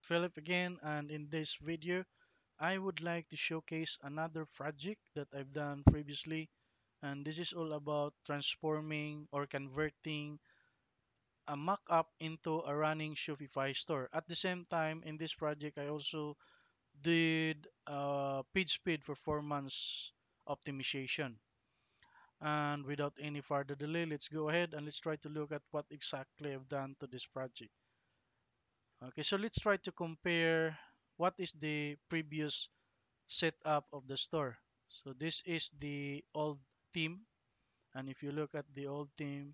Philip again, and in this video I would like to showcase another project that I've done previously, and this is all about transforming or converting a mock-up into a running Shopify store. At the same time, in this project I also did page speed performance optimization. And without any further delay, let's go ahead and let's try to look at what exactly I've done to this project. Okay, so let's try to compare what is the previous setup of the store. So this is the old theme, and if you look at the old theme,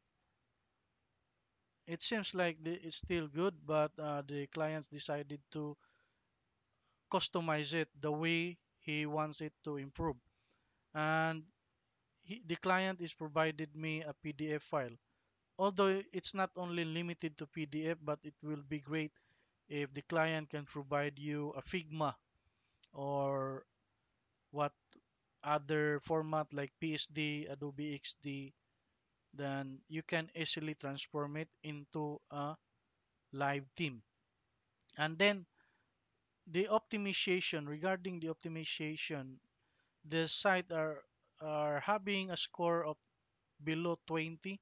it seems like it's still good, but the clients decided to customize it the way he wants it to improve. And the client is provided me a PDF file. Although it's not only limited to PDF, but it will be great if the client can provide you a Figma or what other format like PSD, Adobe XD, then you can easily transform it into a live theme. And then the optimization, regarding the optimization, the site are having a score of below 20.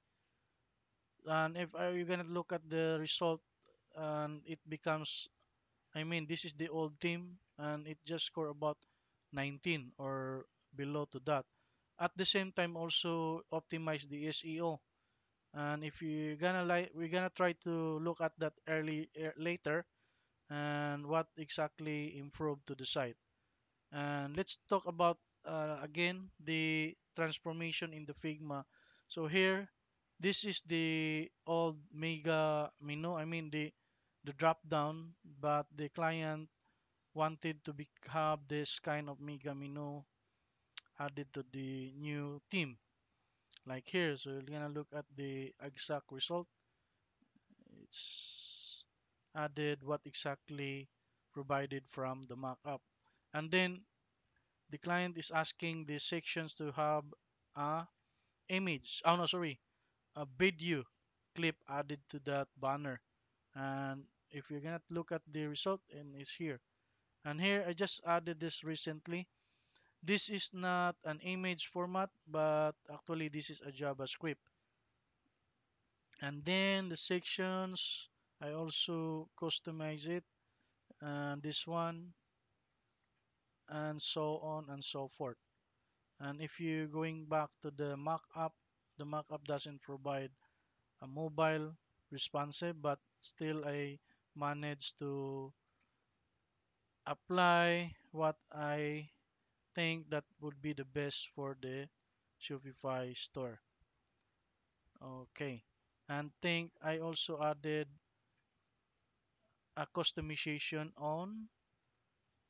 And if you're gonna look at the result, and it becomes, I mean, this is the old theme, and it just score about 19 or below to that. At the same time, also optimize the SEO. And if you're gonna like, we're gonna try to look at that later, and what exactly improved to the site. And let's talk about again the transformation in the Figma. So here, this is the old mega menu. I mean the drop down, but the client wanted to have this kind of mega menu added to the new theme. Like here, so you're gonna look at the exact result. It's added what exactly provided from the markup. And then the client is asking the sections to have a image. Oh no, sorry, a video clip added to that banner. And if you're gonna look at the result, and it's here. And here I just added this recently. This is not an image format, but actually this is a JavaScript. And then the sections, I also customize it, and this one, and so on and so forth. And if you're going back to the mockup doesn't provide a mobile responsive, but still I managed to apply what I think that would be the best for the Shopify store. Okay. And think I also added a customization on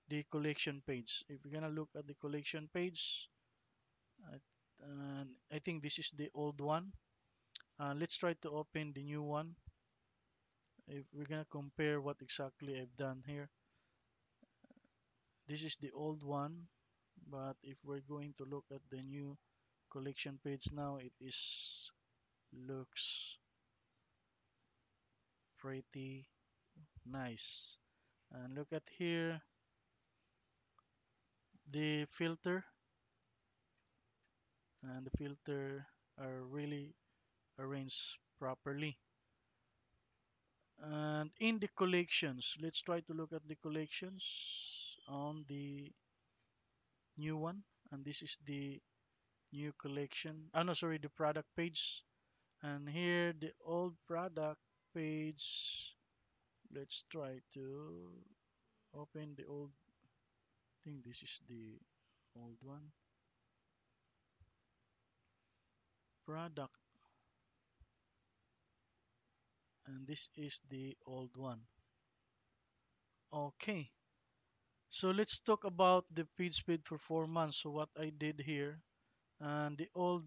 the collection page. If you're gonna look at the collection page, uh, and I think this is the old one. Let's try to open the new one. If we're gonna compare what exactly I've done here, this is the old one. But if we're going to look at the new collection page now, it is looks pretty nice. And look at here, the filter and the filter are really arranged properly. And in the collections, let's try to look at the collections on the new one. And this is the new collection. Oh no, sorry, the product page. And here the old product page. Let's try to open the old thing. This is the old one. Product, and this is the old one. Okay, so let's talk about the page speed performance. So what I did here, and the old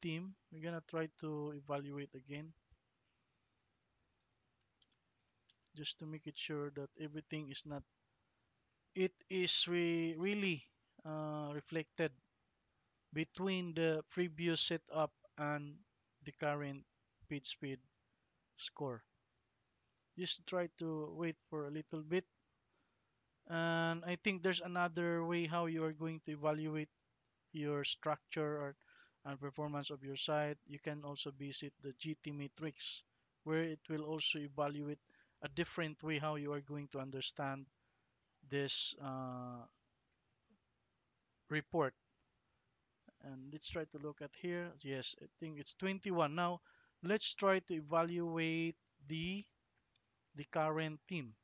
theme, we're gonna try to evaluate again, just to make it sure that everything is not, it is really reflected between the previous setup and the current page speed score. Just try to wait for a little bit. And I think there's another way how you are going to evaluate your structure or and performance of your site. You can also visit the GT matrix, where it will also evaluate a different way how you are going to understand this report. And let's try to look at here. Yes, I think it's 21. Now, let's try to evaluate the the current team.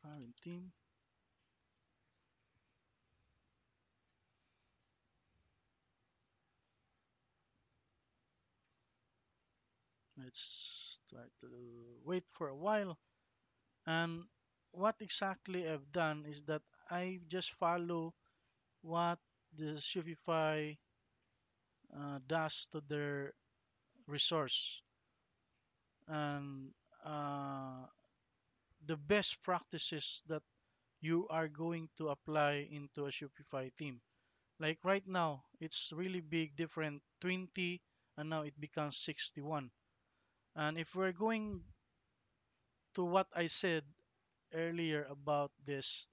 Current team. Let's try to wait for a while. And what exactly I've done is that I just follow what the Shopify does to their resource, and uh, the best practices that you are going to apply into a Shopify team. Like right now, it's really big different 20 and now it becomes 61. And if we're going to what I said earlier about this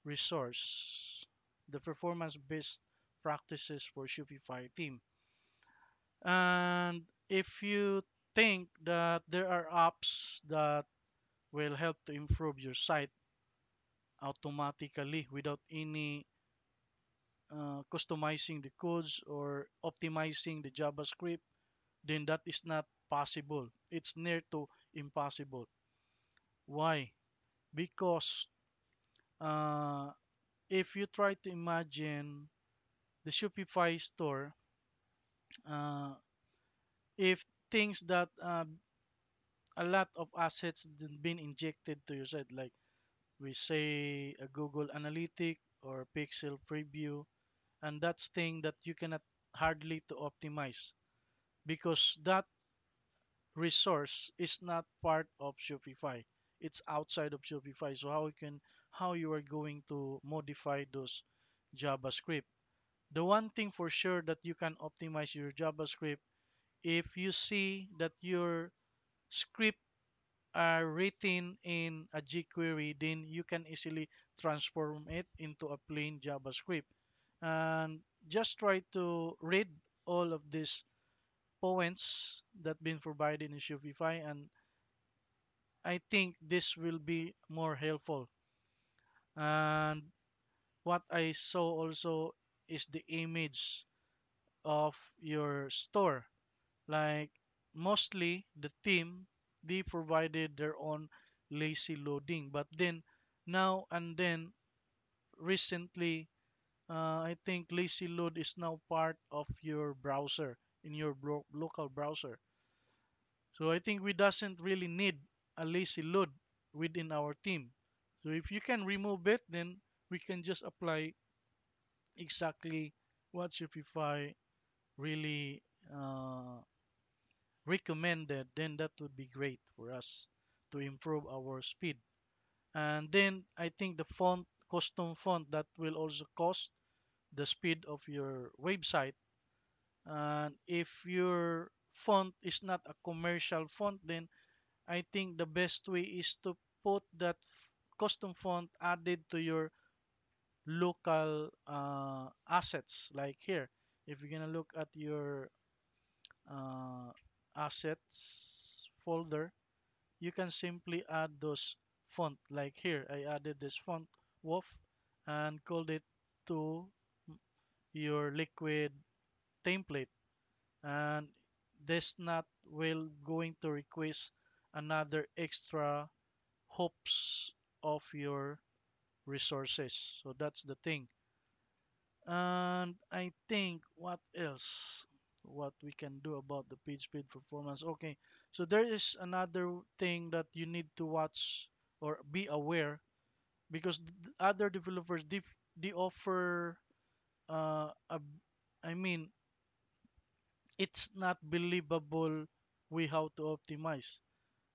resource, the performance based practices for Shopify team. And if you think that there are apps that will help to improve your site automatically without any customizing the codes or optimizing the JavaScript, then that is not possible. It's near to impossible. Why? Because uh, if you try to imagine the Shopify store, uh, if things that a lot of assets been injected to your site, like we say a Google Analytic or Pixel Preview, and that's thing that you cannot hardly to optimize because that resource is not part of Shopify. It's outside of Shopify. So how you are going to modify those JavaScript? The one thing for sure that you can optimize your JavaScript if you see that your script are written in a jQuery, then you can easily transform it into a plain JavaScript. And just try to read all of these points that been provided in Shopify, and I think this will be more helpful. And what I saw also is the image of your store. Like mostly the team, they provided their own lazy loading, but then now and then recently, I think lazy load is now part of your browser in your local browser. So I think we doesn't really need a lazy load within our team. So if you can remove it, then we can just apply exactly what Shopify really recommended. Then that would be great for us to improve our speed. And then I think the font, custom font, that will also cost the speed of your website. And if your font is not a commercial font, then I think the best way is to put that custom font added to your local assets. Like here, if you're gonna look at your uh, assets folder, you can simply add those font. Like here, I added this font wolf and called it to your liquid template, and this not will going to request another extra hopes of your resources. So that's the thing. And I think what else? What we can do about the page speed performance. Okay, so there is another thing that you need to watch or be aware because other developers they offer a, I mean it's not believable way how to optimize.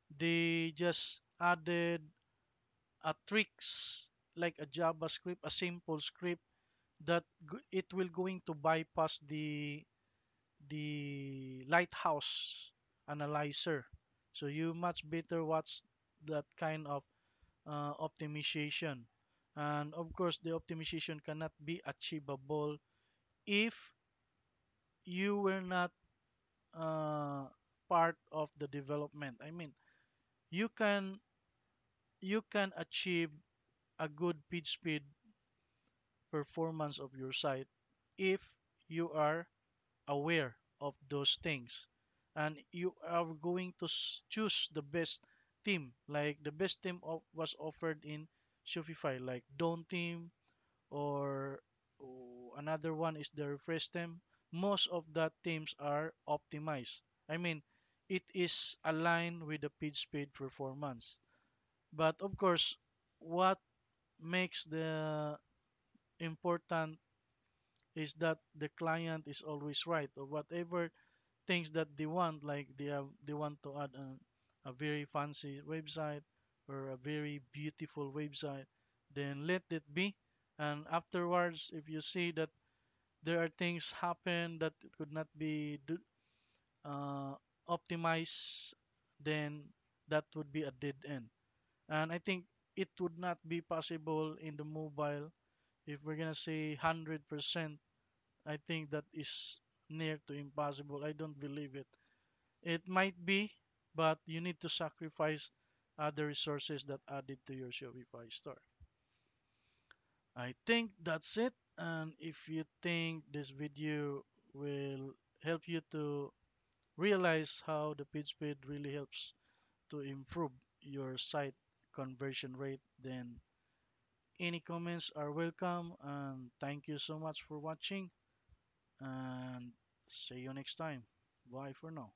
They just added a tricks like a JavaScript, a simple script that it will going to bypass the lighthouse analyzer. So you much better watch that kind of optimization. And of course, the optimization cannot be achievable if you were not uh, part of the development. I mean, you can you can achieve a good page speed performance of your site if you are aware of those things and you are going to choose the best theme, like the best theme was offered in Shopify, like Dawn theme, or another one is the refresh theme. Most of that themes are optimized. I mean, it is aligned with the page speed performance. But of course, what makes the important is that the client is always right, or whatever things that they want, like they want to add a very fancy website or a very beautiful website, then let it be. And afterwards, if you see that there are things happen that it could not be uh, optimized, then that would be a dead end. And I think it would not be possible in the mobile. If we're gonna say 100%, I think that is near to impossible. I don't believe it. It might be, but you need to sacrifice other resources that added to your Shopify store. I think that's it. And if you think this video will help you to realize how the page speed really helps to improve your site conversion rate, then any comments are welcome. And thank you so much for watching. And see you next time. Bye for now.